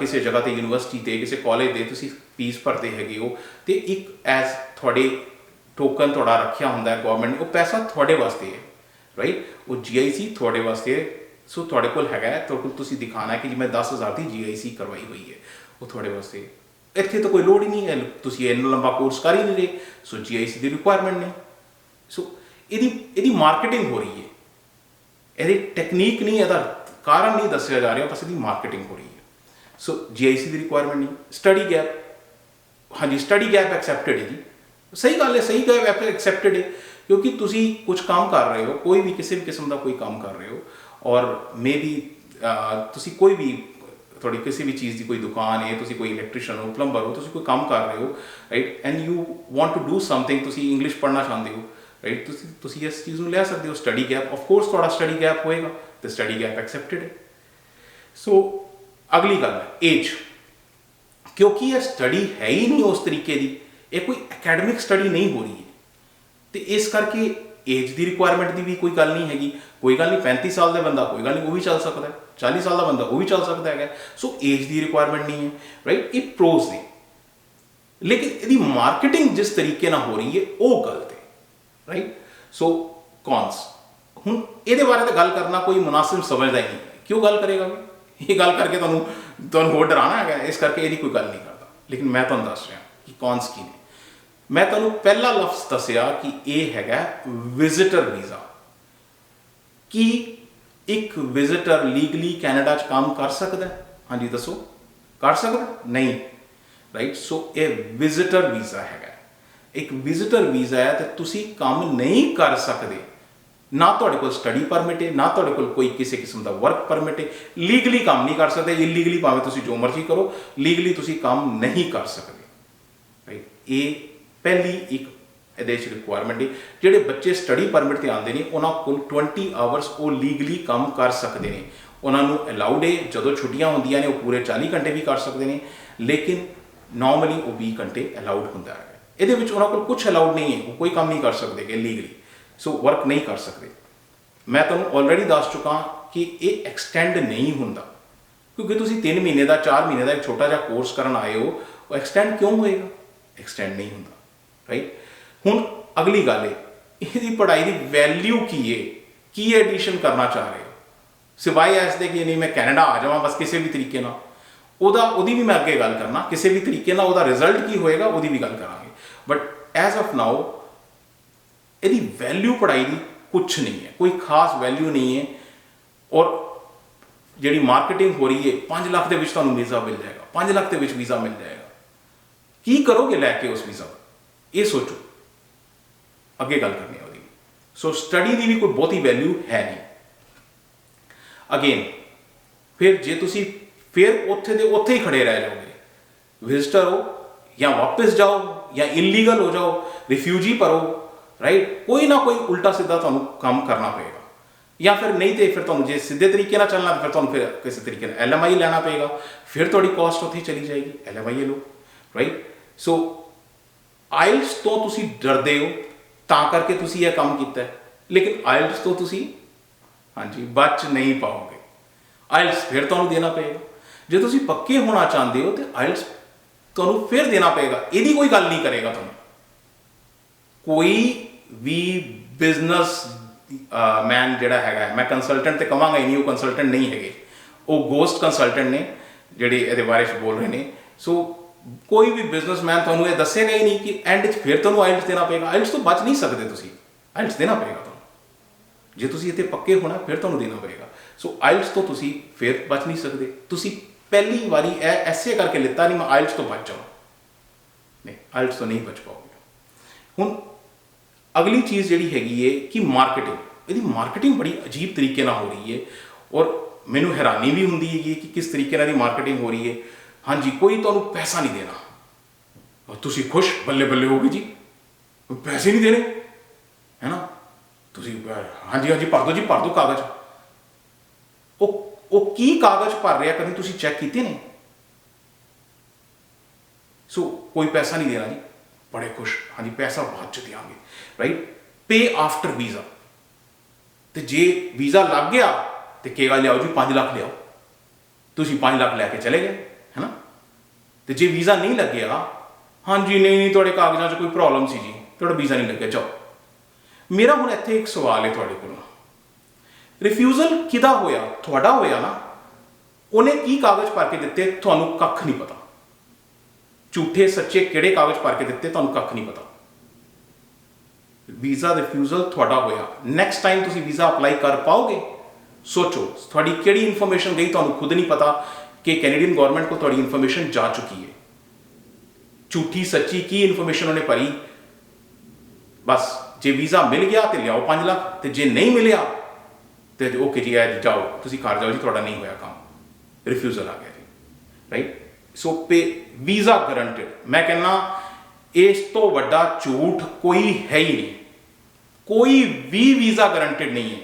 ਕਿਸੇ ਜਗ੍ਹਾ ਤੇ ਯੂਨੀਵਰਸਿਟੀ ਤੇ ਕਿਸੇ ਕਾਲਜ ਦੇ ਤੁਸੀਂ ਫੀਸ ਭਰਦੇ ਹੈਗੇ ਹੋ, ਤੇ ਇੱਕ ਐਜ਼ ਤੁਹਾਡੇ टोकन थोड़ा रखा होंगे गवर्नमेंट ने, वो पैसा थोड़े वास्ते है, राइट। वो GIC थोड़े वास्ते है। सो थोड़े कोल हैगा, तुसी दिखाना है कि जी मैं 10,000 की GIC करवाई हुई है, वो थोड़े वास्ते। इत्थे तो कोई लोड़ ही नहीं है, तुसी इन्ना लंबा कोर्स कर ही नहीं रहे, सो GIC की रिक्वायरमेंट नहीं। सो इहदी मार्केटिंग हो रही है, इहदी टेक्नीक नहीं, इहदा कारण नहीं दस्सिया जा रहा, बस इहदी मार्केटिंग हो रही है। सो GIC की रिक्वायरमेंट नहीं। स्टडी गैप, हाँ जी, स्टडी गैप एक्सैप्टेड है जी, सही गल है, सही गैप एक्सैप्टेड है, क्योंकि तुसी कुछ काम कर रहे हो, कोई भी किसी भी किस्म का कोई काम कर रहे हो, और मे बी तुसी कोई भी थोड़ी किसी भी चीज़ की कोई दुकान है, तुसी कोई इलैक्ट्रीशियन हो, प्लंबर हो, तुसी कोई काम कर रहे हो, right, and you want to do something, तुसी इंग्लिश पढ़ना चाहते हो, राइट, तुसी इस चीज़ को ले सकते हो। स्टडी गैप, ऑफ कोर्स थोड़ा स्टडी गैप होएगा, तो स्टडी गैप एक्सैप्टेड है। सो अगली गल है एज, क्योंकि यह स्टडी है ही नहीं उस तरीके की, ये कोई अकैडमिक स्टडी नहीं हो रही है, तो इस करके एज की रिक्वायरमेंट की भी कोई गल नहीं हैगी। कोई गल नहीं, 35 साल का बंदा कोई गल नहीं, वो भी चल सकता है, 40 साल का बंदा वो भी चल सकता है। सो एज की रिक्वायरमेंट नहीं है, राइट। ये प्रोज ने, लेकिन यदि मार्केटिंग जिस तरीके ना हो रही है वो गलत है, राइट। सो कॉन्स, हुण ये बारे तो गल करना कोई मुनासिब समझदा ही नहीं, क्यों गल करेगा भी? ये गल करके तुहानू होर डराना है, इस करके ये कोई गल नहीं करता। लेकिन मैं तुहानू दस रहा कि कॉन्स की ने। मैं तुहानू पहला लफ्ज़ दस्सिया कि यह हैगा विजिटर वीज़ा। कि एक विजिटर लीगली कैनेडा च काम कर सकता है? हाँ जी दसो, कर सकता? नहीं, राइट। सो ये विजिटर वीज़ा हैगा, एक विजिटर वीज़ा है, तो तुसी काम नहीं कर सकते, ना तुहाडे कोल स्टडी परमिट है, ना तुहाडे कोल कोई किसी किस्म का वर्क परमिट है, लीगली काम नहीं कर सकते। इलीगली भावें तुसी जो मर्जी करो, लीगली तुसी काम नहीं कर सकते, ये पहली एक ਇਹਦੇ 'ਚ ਰਿਕੁਆਇਰਮੈਂਟ ਹੈ। ਜਿਹੜੇ ਬੱਚੇ ਸਟੱਡੀ ਪਰਮਿਟ 'ਤੇ ਆਉਂਦੇ ਨੇ ਉਹਨਾਂ ਕੋਲ 20 ਆਵਰਸ ਉਹ ਲੀਗਲੀ ਕੰਮ ਕਰ ਸਕਦੇ ਨੇ। ਉਹਨਾਂ ਨੂੰ ਅਲਾਉਡ ਹੈ ਜਦੋਂ ਛੁੱਟੀਆਂ ਹੁੰਦੀਆਂ ਨੇ ਉਹ ਪੂਰੇ 40 ਘੰਟੇ ਵੀ ਕਰ ਸਕਦੇ ਨੇ, ਲੇਕਿਨ ਨੋਰਮਲੀ ਉਹ 20 ਘੰਟੇ ਅਲਾਉਡ ਹੁੰਦਾ ਹੈ। ਇਹਦੇ ਵਿੱਚ ਉਹਨਾਂ ਕੋਲ ਕੁਛ ਅਲਾਉਡ ਨਹੀਂ ਹੈ, ਉਹ ਕੋਈ ਕੰਮ ਨਹੀਂ ਕਰ ਸਕਦੇ ਕਿ ਲੀਗਲੀ, ਸੋ ਵਰਕ ਨਹੀਂ ਕਰ ਸਕਦੇ। ਮੈਂ ਤੁਹਾਨੂੰ ਆਲਰੇਡੀ ਦੱਸ ਚੁੱਕਾ ਕਿ ਇਹ ਐਕਸਟੈਂਡ ਨਹੀਂ ਹੁੰਦਾ, ਕਿਉਂਕਿ ਤੁਸੀਂ 3 ਮਹੀਨੇ ਦਾ 4 ਮਹੀਨੇ ਦਾ ਇੱਕ ਛੋਟਾ ਜਿਹਾ ਕੋਰਸ ਕਰਨ ਆਏ ਹੋ, ਉਹ ਐਕਸਟੈਂਡ ਕਿਉਂ ਹੋਏਗਾ? ਐਕਸਟੈਂਡ ਨਹੀਂ ਹੁੰਦਾ, ਰਾਈਟ। ਹੁਣ ਅਗਲੀ ਗੱਲ ਹੈ, ਇਹਦੀ ਪੜ੍ਹਾਈ ਦੀ ਵੈਲਿਊ ਕੀ ਹੈ, ਕੀ ਐਡੀਸ਼ਨ ਕਰਨਾ ਚਾਹ ਰਹੇ ਹੋ, ਸਿਵਾਏ ਇਸ ਦੇ ਕਿ ਨਹੀਂ ਮੈਂ ਕੈਨੇਡਾ ਆ ਜਾਵਾਂ ਬਸ ਕਿਸੇ ਵੀ ਤਰੀਕੇ ਨਾਲ। ਉਹਦੀ ਵੀ ਮੈਂ ਅੱਗੇ ਗੱਲ ਕਰਨਾ, ਕਿਸੇ ਵੀ ਤਰੀਕੇ ਨਾਲ ਉਹਦਾ ਰਿਜ਼ਲਟ ਕੀ ਹੋਏਗਾ ਉਹਦੀ ਵੀ ਗੱਲ ਕਰਾਂਗੇ। ਬਟ ਐਜ਼ ਆਫ ਨਾਓ ਇਹਦੀ ਵੈਲਿਊ ਪੜ੍ਹਾਈ ਦੀ ਕੁਛ ਨਹੀਂ ਹੈ, ਕੋਈ ਖਾਸ ਵੈਲਿਊ ਨਹੀਂ ਹੈ। ਔਰ ਜਿਹੜੀ ਮਾਰਕੀਟਿੰਗ ਹੋ ਰਹੀ ਹੈ 5 ਲੱਖ ਦੇ ਵਿੱਚ ਤੁਹਾਨੂੰ ਵੀਜ਼ਾ ਮਿਲ ਜਾਏਗਾ, 5 ਲੱਖ ਦੇ ਵਿੱਚ ਵੀਜ਼ਾ ਮਿਲ ਜਾਏਗਾ, ਕੀ ਕਰੋਗੇ ਲੈ ਕੇ ਉਸ ਵੀਜ਼ਾ? ਇਹ ਸੋਚੋ, ਅੱਗੇ ਗੱਲ ਕਰਨੀ ਹੈ ਉਹਦੀ। ਸੋ ਸਟੱਡੀ ਦੀ ਵੀ ਕੋਈ ਬਹੁਤੀ ਵੈਲਿਊ ਹੈ ਨਹੀਂ। ਅਗੇਨ ਫਿਰ ਜੇ ਤੁਸੀਂ ਫਿਰ ਉੱਥੇ ਦੇ ਉੱਥੇ ਹੀ ਖੜੇ ਰਹਿ ਜਾਓਗੇ, ਵਿਜ਼ਟਰ ਹੋ ਜਾਂ ਵਾਪਸ ਜਾਓ ਜਾਂ ਇਲੀਗਲ ਹੋ ਜਾਓ, ਰਿਫਿਊਜੀ ਭਰੋ, ਰਾਈਟ, ਕੋਈ ਨਾ ਕੋਈ ਉਲਟਾ ਸਿੱਧਾ ਤੁਹਾਨੂੰ ਕੰਮ ਕਰਨਾ ਪਏਗਾ। ਜਾਂ ਫਿਰ ਨਹੀਂ ਤੇ ਫਿਰ ਤੁਹਾਨੂੰ ਜੇ ਸਿੱਧੇ ਤਰੀਕੇ ਨਾਲ ਚੱਲਣਾ ਫਿਰ ਤੁਹਾਨੂੰ ਫਿਰ ਕਿਸੇ ਤਰੀਕੇ ਨਾਲ LMI ਲੈਣਾ ਪਏਗਾ, ਫਿਰ ਤੁਹਾਡੀ ਕਾਸਟ ਉੱਥੇ ਚਲੀ ਜਾਏਗੀ, LMI ਲਓ, ਰਾਈਟ। ਸੋ ਆਇਲਸ ਤੋਂ ਤੁਸੀਂ ਡਰਦੇ ਹੋ ਤਾਂ ਕਰਕੇ ਤੁਸੀਂ ਇਹ ਕੰਮ ਕੀਤਾ, ਲੇਕਿਨ ਆਇਲਸ ਤੋਂ ਤੁਸੀਂ ਹਾਂਜੀ ਬਚ ਨਹੀਂ ਪਾਓਗੇ। ਆਇਲਸ ਫਿਰ ਤੁਹਾਨੂੰ ਦੇਣਾ ਪਏਗਾ। ਜੇ ਤੁਸੀਂ ਪੱਕੇ ਹੋਣਾ ਚਾਹੁੰਦੇ ਹੋ ਤਾਂ ਆਇਲਸ ਤੁਹਾਨੂੰ ਫਿਰ ਦੇਣਾ ਪਏਗਾ, ਇਹਦੀ ਕੋਈ ਗੱਲ ਨਹੀਂ ਕਰੇਗਾ ਤੁਹਾਨੂੰ। ਕੋਈ ਵੀ ਬਿਜ਼ਨਸ ਮੈਨ ਜਿਹੜਾ ਹੈਗਾ, ਮੈਂ ਕੰਸਲਟੈਂਟ ਤੇ ਕਹਾਂਗਾ ਹੀ ਨਹੀਂ, ਉਹ ਕੰਸਲਟੈਂਟ ਨਹੀਂ ਹੈਗੇ, ਉਹ ਗੋਸਟ ਕੰਸਲਟੈਂਟ ਨੇ ਜਿਹੜੇ ਇਹਦੇ ਬਾਰੇ 'ਚ ਬੋਲ ਰਹੇ ਨੇ। ਸੋ ਕੋਈ ਵੀ ਬਿਜ਼ਨਸਮੈਨ ਤੁਹਾਨੂੰ ਇਹ ਦੱਸੇਗਾ ਹੀ ਨਹੀਂ ਕਿ ਐਂਡ 'ਚ ਫਿਰ ਤੁਹਾਨੂੰ ਆਇਲਸ ਦੇਣਾ ਪਏਗਾ। ਆਇਲਸ ਤੋਂ ਬਚ ਨਹੀਂ ਸਕਦੇ ਤੁਸੀਂ, ਆਇਲਸ ਦੇਣਾ ਪਏਗਾ ਤੁਹਾਨੂੰ। ਜੇ ਤੁਸੀਂ ਇੱਥੇ ਪੱਕੇ ਹੋਣਾ ਫਿਰ ਤੁਹਾਨੂੰ ਦੇਣਾ ਪਏਗਾ। ਸੋ ਆਇਲਸ ਤੋਂ ਤੁਸੀਂ ਫਿਰ ਬਚ ਨਹੀਂ ਸਕਦੇ। ਤੁਸੀਂ ਪਹਿਲੀ ਵਾਰੀ ਇਹ ਐਸੇ ਕਰਕੇ ਲਿੱਤਾ ਨਹੀਂ ਮੈਂ ਆਇਲਸ ਤੋਂ ਬਚ ਜਾਵਾਂ, ਨਹੀਂ, ਆਇਲਸ ਤੋਂ ਨਹੀਂ ਬਚ ਪਾਓਗੇ। ਹੁਣ ਅਗਲੀ ਚੀਜ਼ ਜਿਹੜੀ ਹੈਗੀ ਹੈ ਕਿ ਮਾਰਕੀਟਿੰਗ, ਇਹਦੀ ਮਾਰਕੀਟਿੰਗ ਬੜੀ ਅਜੀਬ ਤਰੀਕੇ ਨਾਲ ਹੋ ਰਹੀ ਹੈ ਔਰ ਮੈਨੂੰ ਹੈਰਾਨੀ ਵੀ ਹੁੰਦੀ ਹੈਗੀ ਕਿ ਕਿਸ ਤਰੀਕੇ ਨਾਲ ਇਹਦੀ ਮਾਰਕੀਟਿੰਗ ਹੋ ਰਹੀ ਹੈ। ਹਾਂਜੀ, ਕੋਈ ਤੁਹਾਨੂੰ ਪੈਸਾ ਨਹੀਂ ਦੇਣਾ, ਤੁਸੀਂ ਖੁਸ਼ ਬੱਲੇ ਬੱਲੇ ਹੋਗੇ ਜੀ, ਪੈਸੇ ਨਹੀਂ ਦੇਣੇ ਹੈ ਨਾ, ਤੁਸੀਂ ਹਾਂਜੀ ਹਾਂਜੀ ਭਰ ਦਿਓ ਜੀ, ਭਰ ਦਿਓ ਕਾਗਜ਼। ਉਹ ਕੀ ਕਾਗਜ਼ ਭਰ ਰਿਹਾ ਕਦੇ ਤੁਸੀਂ ਚੈੱਕ ਕੀਤੇ ਨੇ? ਸੋ ਕੋਈ ਪੈਸਾ ਨਹੀਂ ਦੇਣਾ ਜੀ, ਬੜੇ ਖੁਸ਼, ਹਾਂਜੀ ਪੈਸਾ ਬਾਅਦ ਚ ਦਿਆਂਗੇ, ਰਾਈਟ। ਪੇ ਆਫਟਰ ਵੀਜ਼ਾ, ਤੇ ਜੇ ਵੀਜ਼ਾ ਲੱਗ ਗਿਆ ਤੇ ਕਹੇਗਾ ਲਿਆਓ ਜੀ 5 ਲੱਖ ਲਿਆਓ, ਤੁਸੀਂ 5 ਲੱਖ ਲੈ ਕੇ ਚਲੇ ਗਏ, ਹੈ ਨਾ। ਤੇ ਜੇ ਵੀਜ਼ਾ ਨਹੀਂ ਲੱਗਿਆ, ਹਾਂਜੀ ਨਹੀਂ ਤੁਹਾਡੇ ਕਾਗਜ਼ਾਂ 'ਚ ਕੋਈ ਪ੍ਰੋਬਲਮ ਸੀ ਜੀ, ਤੁਹਾਡਾ ਵੀਜ਼ਾ ਨਹੀਂ ਲੱਗਿਆ, ਜਾਓ। ਮੇਰਾ ਹੁਣ ਇੱਥੇ ਇੱਕ ਸਵਾਲ ਹੈ ਤੁਹਾਡੇ ਕੋਲ, ਰਿਫਿਊਜ਼ਲ ਕਿਹਦਾ ਹੋਇਆ? ਤੁਹਾਡਾ ਹੋਇਆ ਨਾ। ਉਹਨੇ ਕੀ ਕਾਗਜ਼ ਭਰ ਕੇ ਦਿੱਤੇ ਤੁਹਾਨੂੰ ਕੱਖ ਨਹੀਂ ਪਤਾ, ਝੂਠੇ ਸੱਚੇ ਕਿਹੜੇ ਕਾਗਜ਼ ਭਰ ਕੇ ਦਿੱਤੇ ਤੁਹਾਨੂੰ ਕੱਖ ਨਹੀਂ ਪਤਾ। ਵੀਜ਼ਾ ਰਿਫਿਊਜ਼ਲ ਤੁਹਾਡਾ ਹੋਇਆ। ਨੈਕਸਟ ਟਾਈਮ ਤੁਸੀਂ ਵੀਜ਼ਾ ਅਪਲਾਈ ਕਰ ਪਾਓਗੇ? ਸੋਚੋ, ਤੁਹਾਡੀ ਕਿਹੜੀ ਇਨਫੋਰਮੇਸ਼ਨ ਗਈ ਤੁਹਾਨੂੰ ਖੁਦ ਨਹੀਂ ਪਤਾ ਕਿ ਕੈਨੇਡੀਅਨ ਗਵਰਨਮੈਂਟ ਕੋਲ ਤੁਹਾਡੀ ਇਨਫੋਰਮੇਸ਼ਨ ਜਾ ਚੁੱਕੀ ਹੈ। ਝੂਠੀ ਸੱਚੀ ਕੀ ਇਨਫੋਰਮੇਸ਼ਨ ਉਹਨੇ ਭਰੀ? ਬਸ ਜੇ ਵੀਜ਼ਾ ਮਿਲ ਗਿਆ ਤੇ ਲਿਆਓ 5 ਲੱਖ, ਤੇ ਜੇ ਨਹੀਂ ਮਿਲਿਆ ਤੇ ਓਕੇ ਜੀ ਆ ਜਾਓ, ਤੁਸੀਂ ਘਰ ਜਾਓ ਜੀ, ਤੁਹਾਡਾ ਨਹੀਂ ਹੋਇਆ ਕੰਮ, ਰਿਫਿਊਜ਼ਲ ਆ ਗਿਆ ਜੀ, ਰਾਈਟ। ਸੋ ਪੇ ਵੀਜ਼ਾ ਗਰੰਟਿਡ, ਮੈਂ ਕਹਿੰਦਾ ਇਸ ਤੋਂ ਵੱਡਾ ਝੂਠ ਕੋਈ ਹੈ ਹੀ ਨਹੀਂ। ਕੋਈ ਵੀ ਵੀਜ਼ਾ ਗਰੰਟਿਡ ਨਹੀਂ ਹੈ,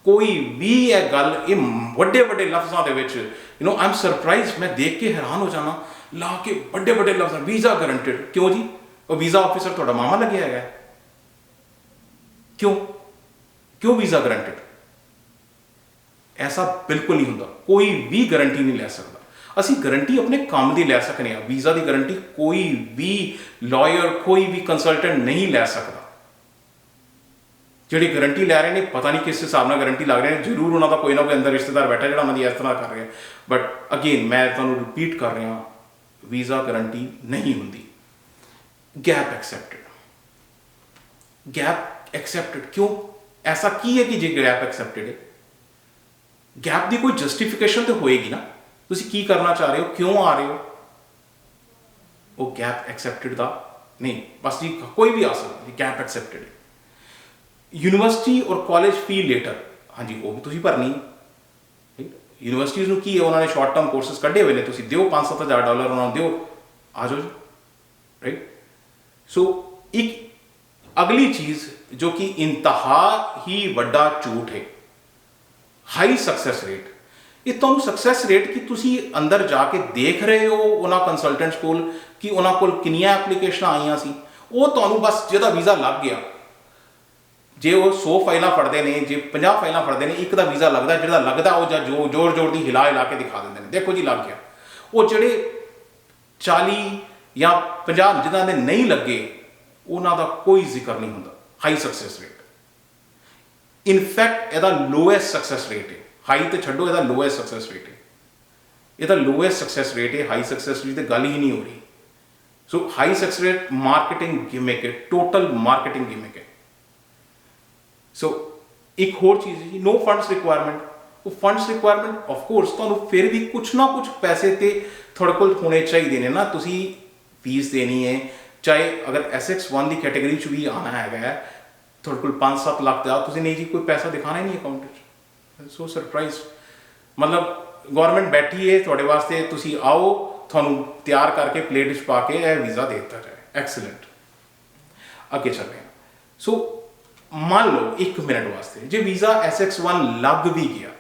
ਕੋਈ ਵੀ ਇਹ ਗੱਲ, ਇਹ ਵੱਡੇ ਵੱਡੇ ਲਫ਼ਜ਼ਾਂ ਦੇ ਵਿੱਚ, you know I am surprise, ਮੈਂ ਦੇਖ ਕੇ ਹੈਰਾਨ ਹੋ ਜਾਣਾ, ਲਾ ਕੇ ਵੱਡੇ ਵੱਡੇ ਲਫ਼ਜ਼ਾਂ ਵੀਜ਼ਾ ਗਰੰਟਿਡ। ਕਿਉਂ ਜੀ? ਉਹ ਵੀਜ਼ਾ ਆਫਿਸਰ ਤੁਹਾਡਾ ਮਾਮਾ ਲੱਗਿਆ ਹੈਗਾ, ਕਿਉਂ ਵੀਜ਼ਾ ਗਰੰਟਿਡ? ਐਸਾ ਬਿਲਕੁਲ ਨਹੀਂ ਹੁੰਦਾ, ਕੋਈ ਵੀ ਗਰੰਟੀ ਨਹੀਂ ਲੈ ਸਕਦਾ। ਅਸੀਂ ਗਰੰਟੀ ਆਪਣੇ ਕੰਮ ਦੀ ਲੈ ਸਕਦੇ ਹਾਂ, ਵੀਜ਼ਾ ਦੀ ਗਰੰਟੀ ਕੋਈ ਵੀ ਲਾਇਰ, ਕੋਈ ਵੀ ਕੰਸਲਟੈਂਟ ਨਹੀਂ ਲੈ ਸਕਦਾ। ਜਿਹੜੇ ਗਰੰਟੀ ਲੈ ਰਹੇ ਨੇ ਪਤਾ ਨਹੀਂ ਕਿਸ ਹਿਸਾਬ ਨਾਲ ਗਰੰਟੀ ਲੱਗ ਰਹੇ ਨੇ, ਜ਼ਰੂਰ ਉਹਨਾਂ ਦਾ ਕੋਈ ਨਾ ਕੋਈ ਅੰਦਰ ਰਿਸ਼ਤੇਦਾਰ ਬੈਠਾ ਜਿਹੜਾ ਉਹਨਾਂ ਦੀ ਇਸ ਤਰ੍ਹਾਂ ਕਰ ਰਿਹਾ। ਬਟ ਅਗੇਨ ਮੈਂ ਤੁਹਾਨੂੰ ਰਿਪੀਟ ਕਰ ਰਿਹਾ, ਵੀਜ਼ਾ ਗਰੰਟੀ ਨਹੀਂ ਹੁੰਦੀ। ਗੈਪ ਐਕਸੈਪਟਡ, ਗੈਪ ਐਕਸੈਪਟਡ ਕਿਉਂ? ਐਸਾ ਕੀ ਹੈ ਕਿ ਜੇ ਗੈਪ ਐਕਸੈਪਟਡ ਹੈ? ਗੈਪ ਦੀ ਕੋਈ ਜਸਟੀਫਿਕੇਸ਼ਨ ਤਾਂ ਹੋਏਗੀ ਨਾ, ਤੁਸੀਂ ਕੀ ਕਰਨਾ ਚਾਹ ਰਹੇ ਹੋ, ਕਿਉਂ ਆ ਰਹੇ ਹੋ? ਉਹ ਗੈਪ ਐਕਸੈਪਟਡ ਦਾ ਨਹੀਂ, ਬਸ ਜੀ ਕੋਈ ਵੀ ਆ ਸਕਦਾ, ਗੈਪ ਐਕਸੈਪਟਡ। ਯੂਨੀਵਰਸਿਟੀ ਔਰ ਕਾਲਜ ਫੀ ਲੇਟਰ, ਹਾਂਜੀ ਉਹ ਵੀ ਤੁਸੀਂ ਭਰਨੀ। ਯੂਨੀਵਰਸਿਟੀਜ਼ ਨੂੰ ਕੀ ਹੈ, ਉਹਨਾਂ ਨੇ ਸ਼ਾਰਟ ਟਰਮ ਕੋਰਸਿਸ ਕੱਢੇ ਹੋਏ ਨੇ, ਤੁਸੀਂ ਦਿਓ $5-7 ਹਜ਼ਾਰ ਉਹਨਾਂ ਨੂੰ ਦਿਓ, ਆ ਜਾਓ ਜੀ, ਰਾਈਟ। सो एक अगली चीज जो कि इंतहा ही वड्डा झूठ है, हाई सक्सैस रेट। ये ਤੁਹਾਨੂੰ ਸਕਸੈਸ ਰੇਟ ਕਿ ਤੁਸੀਂ ਅੰਦਰ ਜਾ ਕੇ ਦੇਖ ਰਹੇ ਹੋ ਉਹਨਾਂ ਕੰਸਲਟੈਂਟਸ ਕੋਲ ਕਿ ਉਹਨਾਂ ਕੋਲ ਕਿੰਨੀਆਂ ਐਪਲੀਕੇਸ਼ਨਾਂ ਆਈਆਂ ਸੀ, ਉਹ ਤੁਹਾਨੂੰ ਬਸ ਜਿਹਦਾ ਵੀਜ਼ਾ ਲੱਗ ਗਿਆ, ਜੇ ਉਹ 100 ਫਾਈਲਾਂ ਫੜਦੇ ਨੇ, ਜੇ 50 ਫਾਈਲਾਂ ਫੜਦੇ ਨੇ, ਇੱਕ ਦਾ ਵੀਜ਼ਾ ਲੱਗਦਾ, ਜਿਹੜਾ ਲੱਗਦਾ ਉਹ ਜਾਂ ਜ਼ੋਰ ਦੀ ਹਿਲਾ ਕੇ ਦਿਖਾ ਦਿੰਦੇ ਨੇ, ਦੇਖੋ ਜੀ ਲੱਗ ਗਿਆ। ਉਹ ਜਿਹੜੇ 40 ਜਾਂ 50 ਜਿਨ੍ਹਾਂ ਦੇ ਨਹੀਂ ਲੱਗੇ ਉਹਨਾਂ ਦਾ ਕੋਈ ਜ਼ਿਕਰ ਨਹੀਂ ਹੁੰਦਾ। ਹਾਈ ਸਕਸੈਸ ਰੇਟ, ਇਨਫੈਕਟ ਇਹਦਾ ਲੋਐਸਟ ਸਕਸੈਸ ਰੇਟ ਹੈ। ਹਾਈ ਤੇ ਛੱਡੋ, ਇਹਦਾ ਲੋਐਸਟ ਸਕਸੈਸ ਰੇਟ ਹੈ, ਇਹਦਾ ਲੋਐਸਟ ਸਕਸੈਸ ਰੇਟ ਹੈ। ਹਾਈ ਸਕਸੈਸ ਰੇਟ ਤੇ ਗੱਲ ਹੀ ਨਹੀਂ ਹੋ ਰਹੀ। So high success rate marketing ਗਿਮਿਕ ਹੈ, ਟੋਟਲ ਮਾਰਕੀਟਿੰਗ ਗਿਮਿਕ ਹੈ। ਸੋ ਇੱਕ ਹੋਰ ਚੀਜ਼ ਹੈ ਜੀ, ਨੋ ਫੰਡਸ ਰਿਕੁਆਇਰਮੈਂਟ। ਉਹ ਫੰਡਸ ਰਿਕੁਆਇਰਮੈਂਟ ਆਫਕੋਰਸ ਤੁਹਾਨੂੰ ਫਿਰ ਵੀ ਕੁਛ ਨਾ ਕੁਛ ਪੈਸੇ ਤੇ ਤੁਹਾਡੇ ਕੋਲ ਹੋਣੇ ਚਾਹੀਦੇ ਨੇ ਨਾ। ਤੁਸੀਂ ਫੀਸ ਦੇਣੀ ਹੈ, ਚਾਹੇ ਅਗਰ SX1 ਦੀ ਕੈਟੇਗਰੀ 'ਚ ਵੀ ਆਉਣਾ ਹੈਗਾ, ਤੁਹਾਡੇ ਕੋਲ 5-7 ਲੱਖ ਦਾ, ਤੁਸੀਂ ਨਹੀਂ ਜੀ ਕੋਈ ਪੈਸਾ ਦਿਖਾਣਾ ਹੀ ਨਹੀਂ ਅਕਾਊਂਟ 'ਚ। ਸੋ ਸਰਪ੍ਰਾਈਜ਼, ਮਤਲਬ ਗੌਰਮੈਂਟ ਬੈਠੀ ਹੈ ਤੁਹਾਡੇ ਵਾਸਤੇ, ਤੁਸੀਂ ਆਓ, ਤੁਹਾਨੂੰ ਤਿਆਰ ਕਰਕੇ ਪਲੇਟ 'ਚ ਪਾ ਕੇ ਇਹ ਵੀਜ਼ਾ ਦੇ ਦਿੱਤਾ ਜਾਏ। ਐਕਸਲੈਂਟ। ਅੱਗੇ ਚੱਲਦੇ ਹਾਂ। ਸੋ ਮੰਨ ਲਓ 1 ਮਿੰਟ ਵਾਸਤੇ ਜੇ ਵੀਜ਼ਾ SX1 ਲੱਗ ਵੀ ਗਿਆ,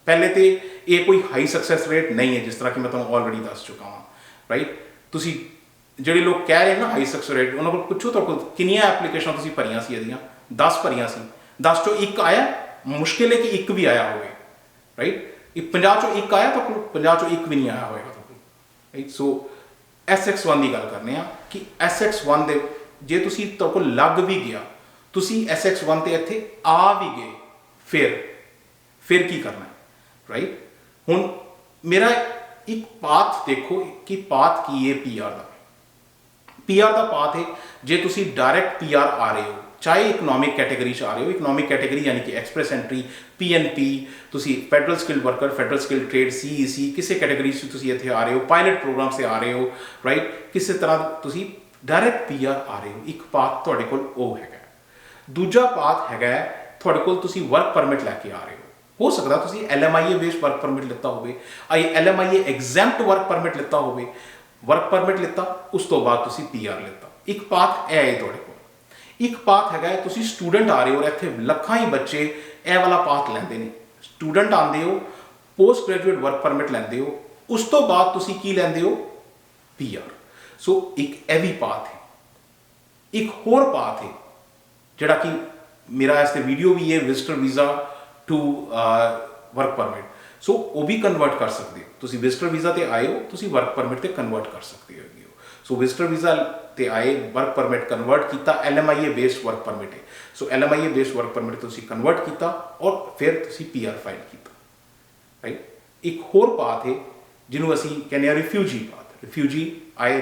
ਪਹਿਲੇ ਤੇ ਇਹ ਕੋਈ ਹਾਈ ਸਕਸੈਸ ਰੇਟ ਨਹੀਂ ਹੈ, ਜਿਸ ਤਰ੍ਹਾਂ ਕਿ ਮੈਂ ਤੁਹਾਨੂੰ ਆਲਰੇਡੀ ਦੱਸ ਚੁੱਕਾ ਹਾਂ, ਰਾਈਟ। ਤੁਸੀਂ ਜਿਹੜੇ ਲੋਕ ਕਹਿ ਰਹੇ ਨਾ ਹਾਈ ਸਕਸੈਸ ਰੇਟ, ਉਹਨਾਂ ਕੋਲ ਪੁੱਛੋ ਤੁਹਾਡੇ ਕੋਲ ਕਿੰਨੀਆਂ ਐਪਲੀਕੇਸ਼ਨ ਤੁਸੀਂ ਭਰੀਆਂ ਸੀ, ਇਹਦੀਆਂ 10 ਭਰੀਆਂ ਸੀ, 10 ਚੋਂ 1 ਆਇਆ, ਮੁਸ਼ਕਿਲ ਹੈ ਕਿ 1 ਵੀ ਆਇਆ ਹੋਵੇ, ਰਾਈਟ। ਇਹ 50 ਚੋਂ 1 ਆਇਆ, ਤਾਂ 50 ਚੋਂ 1 ਵੀ ਨਹੀਂ ਆਇਆ ਹੋਏਗਾ ਤੁਹਾਡੇ ਕੋਲ, ਰਾਈਟ। ਸੋ SX1 ਦੀ ਗੱਲ ਕਰਨੇ ਆ ਕਿ SX1 ਦੇ ਜੇ ਤੁਸੀਂ ਤੁਹਾਡੇ ਕੋਲ ਲੱਗ ਵੀ ਗਿਆ, ਤੁਸੀਂ SX1 ਤੇ ਇੱਥੇ ਆ ਵੀ ਗਏ, ਫਿਰ ਕੀ ਕਰਨਾ ਹੈ, ਰਾਈਟ। ਹੁਣ ਮੇਰਾ ਇੱਕ ਪਾਥ ਦੇਖੋ ਕਿ ਪਾਥ ਕੀ ਹੈ PR ਦਾ। PR ਦਾ ਪਾਥ ਹੈ, ਜੇ ਤੁਸੀਂ ਡਾਇਰੈਕਟ PR ਆ ਰਹੇ ਹੋ, ਚਾਹੇ ਇਕਨੋਮਿਕ ਕੈਟੇਗਰੀ 'ਚ ਆ ਰਹੇ ਹੋ, ਇਕਨੋਮਿਕ ਕੈਟੇਗਰੀ ਯਾਨੀ ਕਿ ਐਕਸਪ੍ਰੈਸ ਐਂਟਰੀ, PNP, ਤੁਸੀਂ federal skilled worker, federal skilled trade, CEC, ਕਿਸੇ ਕੈਟੇਗਰੀ 'ਚ ਤੁਸੀਂ ਇੱਥੇ ਆ ਰਹੇ ਹੋ, ਪਾਇਲਟ ਪ੍ਰੋਗਰਾਮ 'ਤੇ ਆ ਰਹੇ ਹੋ, ਰਾਈਟ। ਕਿਸੇ ਤਰ੍ਹਾਂ ਤੁਸੀਂ ਡਾਇਰੈਕਟ PR ਆ ਰਹੇ ਹੋ, ਇੱਕ ਪਾਥ ਤੁਹਾਡੇ ਕੋਲ ਉਹ ਹੈਗਾ। ਦੂਜਾ ਪਾਥ ਹੈਗਾ ਤੁਹਾਡੇ ਕੋਲ ਤੁਸੀਂ ਵਰਕ ਪਰਮਿਟ ਲੈ ਕੇ ਆ ਰਹੇ ਹੋ ਸਕਦਾ ਤੁਸੀਂ LMIA ਬੇਸਡ ਵਰਕ ਪਰਮਿਟ ਲਿੱਤਾ ਹੋਵੇ, LMIA ਐਗਜ਼ੈਂਪਟ ਵਰਕ ਪਰਮਿਟ ਲਿੱਤਾ ਹੋਵੇ, ਵਰਕ ਪਰਮਿਟ ਲਿੱਤਾ, ਉਸ ਤੋਂ ਬਾਅਦ ਤੁਸੀਂ PR ਲਿੱਤਾ। ਇੱਕ ਪਾਥ ਇਹ ਹੈ ਤੁਹਾਡੇ ਕੋਲ। ਇੱਕ ਪਾਥ ਹੈਗਾ ਤੁਸੀਂ ਸਟੂਡੈਂਟ ਆ ਰਹੇ ਹੋ, ਇੱਥੇ ਲੱਖਾਂ ਹੀ ਬੱਚੇ ਇਹ ਵਾਲਾ ਪਾਥ ਲੈਂਦੇ ਨੇ। ਸਟੂਡੈਂਟ ਆਉਂਦੇ ਹੋ, ਪੋਸਟ ਗ੍ਰੈਜੂਏਟ ਵਰਕ ਪਰਮਿਟ ਲੈਂਦੇ ਹੋ, ਉਸ ਤੋਂ ਬਾਅਦ ਤੁਸੀਂ ਕੀ ਲੈਂਦੇ ਹੋ, PR। ਸੋ ਇੱਕ ਇਹ ਵੀ ਪਾਥ ਹੈ। ਇੱਕ ਹੋਰ ਪਾਥ ਹੈ ਜਿਹੜਾ ਕਿ ਮੇਰਾ ਇਸ ਤੇ ਵੀਡੀਓ ਵੀ ਹੈ, visitor visa to work permit. So ਉਹ ਵੀ ਕਨਵਰਟ ਕਰ ਸਕਦੇ ਹੋ ਤੁਸੀਂ। ਵਿਜ਼ਟਰ ਵੀਜ਼ਾ ਤੇ ਆਏ ਹੋ, ਤੁਸੀਂ ਵਰਕ ਪਰਮਿਟ ਤੇ ਕਨਵਰਟ ਕਰ ਸਕਦੇ ਹੋ। ਸੋ ਵਿਜ਼ਟਰ ਵੀਜ਼ਾ ਤੇ ਆਏ, ਵਰਕ ਪਰਮਿਟ ਕਨਵਰਟ ਕੀਤਾ, LMIA ਬੇਸਡ ਵਰਕ ਪਰਮਿਟ ਹੈ। ਸੋ LMIA ਬੇਸਡ ਵਰਕ ਪਰਮਿਟ ਤੁਸੀਂ ਕਨਵਰਟ ਕੀਤਾ ਔਰ ਫਿਰ ਤੁਸੀਂ PR ਫਾਈਲ ਕੀਤਾ, ਰਾਈਟ। ਇੱਕ ਹੋਰ ਪਾਥ ਹੈ ਜਿਹਨੂੰ ਅਸੀਂ ਕਹਿੰਦੇ ਹਾਂ ਰਿਫਿਊਜੀ ਪਾਥ। ਰਿਫਿਊਜੀ ਆਏ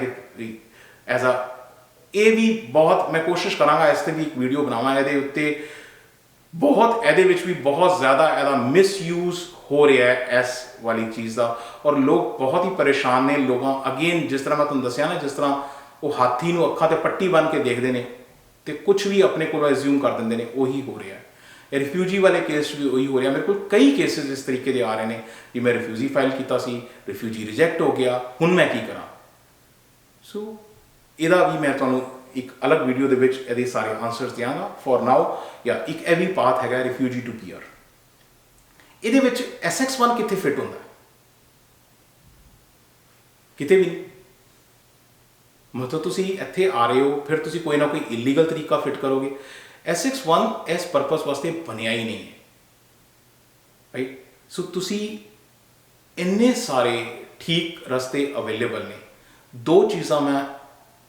ਐਜ਼ ਅ, ਇਹ ਵੀ ਬਹੁਤ, ਮੈਂ ਕੋਸ਼ਿਸ਼ ਕਰਾਂਗਾ ਇਸ ਤੇ ਵੀ ਇੱਕ ਵੀਡੀਓ ਬਣਾਵਾਂ ਇਹਦੇ ਉੱਤੇ। ਬਹੁਤ ਇਹਦੇ ਵਿੱਚ ਵੀ ਬਹੁਤ ਜ਼ਿਆਦਾ ਇਹਦਾ ਮਿਸਯੂਜ਼ ਹੋ ਰਿਹਾ ਹੈ ਇਸ ਵਾਲੀ ਚੀਜ਼ ਦਾ, ਔਰ ਲੋਕ ਬਹੁਤ ਹੀ ਪਰੇਸ਼ਾਨ ਨੇ। ਲੋਕਾਂ ਅਗੇਨ, ਜਿਸ ਤਰ੍ਹਾਂ ਮੈਂ ਤੁਹਾਨੂੰ ਦੱਸਿਆ ਨਾ, ਜਿਸ ਤਰ੍ਹਾਂ ਉਹ ਹਾਥੀ ਨੂੰ ਅੱਖਾਂ ਤੇ ਪੱਟੀ ਬੰਨ੍ਹ ਕੇ ਦੇਖਦੇ ਨੇ ਤੇ ਕੁਝ ਵੀ ਆਪਣੇ ਕੋਲੋਂ ਐਜ਼ਿਊਮ ਕਰ ਦਿੰਦੇ ਨੇ, ਉਹੀ ਹੋ ਰਿਹਾ ਹੈ। ਇਹ ਰਿਫਿਊਜੀ ਵਾਲੇ ਕੇਸ ਵੀ ਉਹੀ ਹੋ ਰਿਹਾ। ਮੇਰੇ ਕੋਲ ਕਈ ਕੇਸਿਸ ਇਸ ਤਰੀਕੇ ਦੇ ਆ ਰਹੇ ਨੇ ਕਿ ਮੈਂ ਰਿਫਿਊਜੀ ਫਾਈਲ ਕੀਤਾ ਸੀ, ਰਿਫਿਊਜੀ ਰਿਜੈਕਟ ਹੋ ਗਿਆ, ਹੁਣ ਮੈਂ ਕੀ ਕਰਾਂ। ਸੋ ਇਹਦਾ ਵੀ ਮੈਂ ਤੁਹਾਨੂੰ ਇੱਕ ਅਲੱਗ ਵੀਡੀਓ ਦੇ ਵਿੱਚ ਇਹਦੇ ਸਾਰੇ ਆਨਸਰਸ ਦਿਆਂਗਾ। ਫॉर ਨਾਓ ਜਾਂ ਇੱਕ ਇਹ ਵੀ ਪਾਥ ਹੈਗਾ ਰਿਫਿਊਜੀ ਟੂ PR। ਇਹਦੇ ਵਿੱਚ SX1 ਕਿੱਥੇ ਫਿੱਟ ਹੁੰਦਾ, ਕਿਤੇ ਵੀ ਨਹੀਂ। ਮਤਲਬ ਤੁਸੀਂ ਇੱਥੇ ਆ ਰਹੇ ਹੋ, ਫਿਰ ਤੁਸੀਂ ਕੋਈ ਨਾ ਕੋਈ ਇਲੀਗਲ ਤਰੀਕਾ ਫਿੱਟ ਕਰੋਗੇ। SX1 ਇਸ ਪਰਪਸ ਵਾਸਤੇ ਬਣਿਆ ਹੀ ਨਹੀਂ ਹੈ, ਰਾਈਟ। ਸੋ ਤੁਸੀਂ ਇੰਨੇ ਸਾਰੇ ਠੀਕ ਰਸਤੇ ਅਵੇਲੇਬਲ ਨੇ। 2 ਚੀਜ਼ਾਂ ਮੈਂ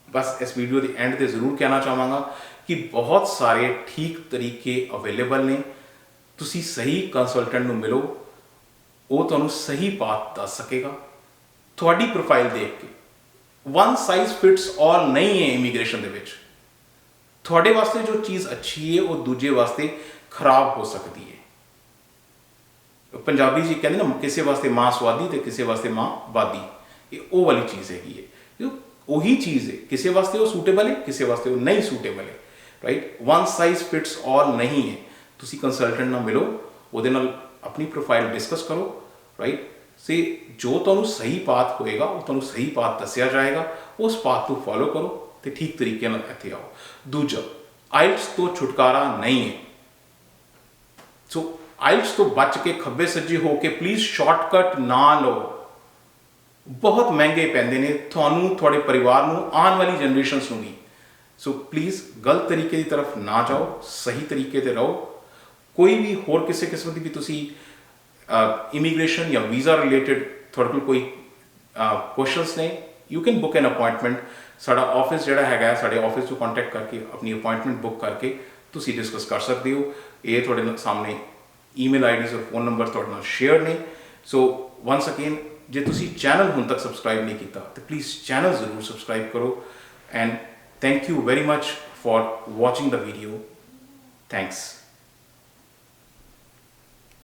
ਬਸ ਇਸ ਵੀਡੀਓ ਦੇ ਐਂਡ ਤੇ ਜ਼ਰੂਰ ਕਹਿਣਾ ਚਾਹਾਂਗਾ ਕਿ ਬਹੁਤ ਸਾਰੇ ਠੀਕ ਤਰੀਕੇ ਅਵੇਲੇਬਲ ਨੇ। ਤੁਸੀਂ ਸਹੀ ਕੰਸਲਟੈਂਟ ਨੂੰ ਮਿਲੋ, ਉਹ ਤੁਹਾਨੂੰ ਸਹੀ ਪਾਥ ਦੱਸ ਸਕੇਗਾ ਤੁਹਾਡੀ ਪ੍ਰੋਫਾਈਲ ਦੇਖ ਕੇ। ਵਨ ਸਾਈਜ਼ ਫਿਟਸ ਆਲ ਨਹੀਂ ਹੈ ਇਮੀਗ੍ਰੇਸ਼ਨ ਦੇ ਵਿੱਚ। ਤੁਹਾਡੇ ਵਾਸਤੇ ਜੋ ਚੀਜ਼ ਅੱਛੀ ਹੈ ਉਹ ਦੂਜੇ ਵਾਸਤੇ ਖਰਾਬ ਹੋ ਸਕਦੀ ਹੈ। ਪੰਜਾਬੀ ਜੀ ਕਹਿੰਦੇ ਨਾ, ਕਿਸੇ ਵਾਸਤੇ ਮਾਂ ਸਵਾਦੀ ਤੇ ਕਿਸੇ ਵਾਸਤੇ ਮਾਂ ਬਾਦੀ। ਇਹ ਉਹ ਵਾਲੀ ਚੀਜ਼ ਹੈਗੀ ਹੈ। ਉਹੀ ਚੀਜ਼ ਹੈ, ਕਿਸੇ ਵਾਸਤੇ ਉਹ ਸੂਟੇਬਲ ਹੈ, ਕਿਸੇ ਵਾਸਤੇ ਉਹ ਨਹੀਂ ਸੂਟੇਬਲ ਹੈ, ਰਾਈਟ। ਵਨ ਸਾਈਜ਼ ਫਿਟਸ ਆਲ ਨਹੀਂ ਹੈ। ਤੁਸੀਂ ਕੰਸਲਟੈਂਟ ਨਾਲ ਮਿਲੋ, ਉਹਦੇ ਨਾਲ ਆਪਣੀ ਪ੍ਰੋਫਾਈਲ ਡਿਸਕਸ ਕਰੋ, ਰਾਈਟ। ਸੇ ਜੋ ਤੁਹਾਨੂੰ ਸਹੀ ਪਾਥ ਹੋਏਗਾ ਉਹ ਤੁਹਾਨੂੰ ਸਹੀ ਪਾਥ ਦੱਸਿਆ ਜਾਏਗਾ, ਉਸ ਪਾਥ ਨੂੰ ਫੋਲੋ ਕਰੋ ਤੇ ਠੀਕ ਤਰੀਕੇ ਨਾਲ ਇੱਥੇ ਆਓ। ਦੂਜਾ, ਆਇਲਟਸ ਤੋਂ ਛੁਟਕਾਰਾ ਨਹੀਂ ਹੈ। ਸੋ ਆਇਲਟਸ ਤੋਂ ਬਚ ਕੇ ਖੱਬੇ ਸੱਜੇ ਹੋ ਕੇ ਪਲੀਜ਼ ਸ਼ਾਰਟਕਟ ਨਾ ਲਓ, ਬਹੁਤ ਮਹਿੰਗੇ ਪੈਂਦੇ ਨੇ ਤੁਹਾਨੂੰ, ਤੁਹਾਡੇ ਪਰਿਵਾਰ ਨੂੰ, ਆਉਣ ਵਾਲੀ ਜਨਰੇਸ਼ਨਸ ਨੂੰ ਵੀ। ਸੋ ਪਲੀਜ਼ ਗਲਤ ਤਰੀਕੇ ਦੀ ਤਰਫ ਨਾ ਜਾਓ, ਸਹੀ ਤਰੀਕੇ ਤੇ ਰਹੋ। ਕੋਈ ਵੀ ਹੋਰ ਕਿਸੇ ਕਿਸਮ ਦੀ ਵੀ ਤੁਸੀਂ ਇਮੀਗ੍ਰੇਸ਼ਨ ਜਾਂ ਵੀਜ਼ਾ ਰਿਲੇਟਡ ਤੁਹਾਡੇ ਕੋਲ ਕੋਈ ਕੁਐਸਚਨਸ ਨੇ, you can book N appointment. ਸਾਡਾ ਆਫਿਸ ਜਿਹੜਾ ਹੈਗਾ, ਸਾਡੇ ਆਫਿਸ ਤੋਂ ਕੰਟੈਕਟ ਕਰਕੇ ਆਪਣੀ ਅਪਾਇੰਟਮੈਂਟ ਬੁੱਕ ਕਰਕੇ ਤੁਸੀਂ ਡਿਸਕਸ ਕਰ ਸਕਦੇ ਹੋ। ਇਹ ਤੁਹਾਡੇ ਸਾਹਮਣੇ ਈਮੇਲ ਆਈਡੀਜ਼ ਔਰ ਫੋਨ ਨੰਬਰ ਤੁਹਾਡੇ ਨਾਲ ਸ਼ੇਅਰ ਨੇ। ਸੋ ਵਨਸ ਅਗੇਨ, ਜੇ ਤੁਸੀਂ ਚੈਨਲ ਹੁਣ ਤੱਕ ਸਬਸਕ੍ਰਾਈਬ ਨਹੀਂ ਕੀਤਾ ਤਾਂ ਪਲੀਜ਼ ਚੈਨਲ ਜ਼ਰੂਰ ਸਬਸਕ੍ਰਾਈਬ ਕਰੋ। And thank you very much for watching the video. Thanks.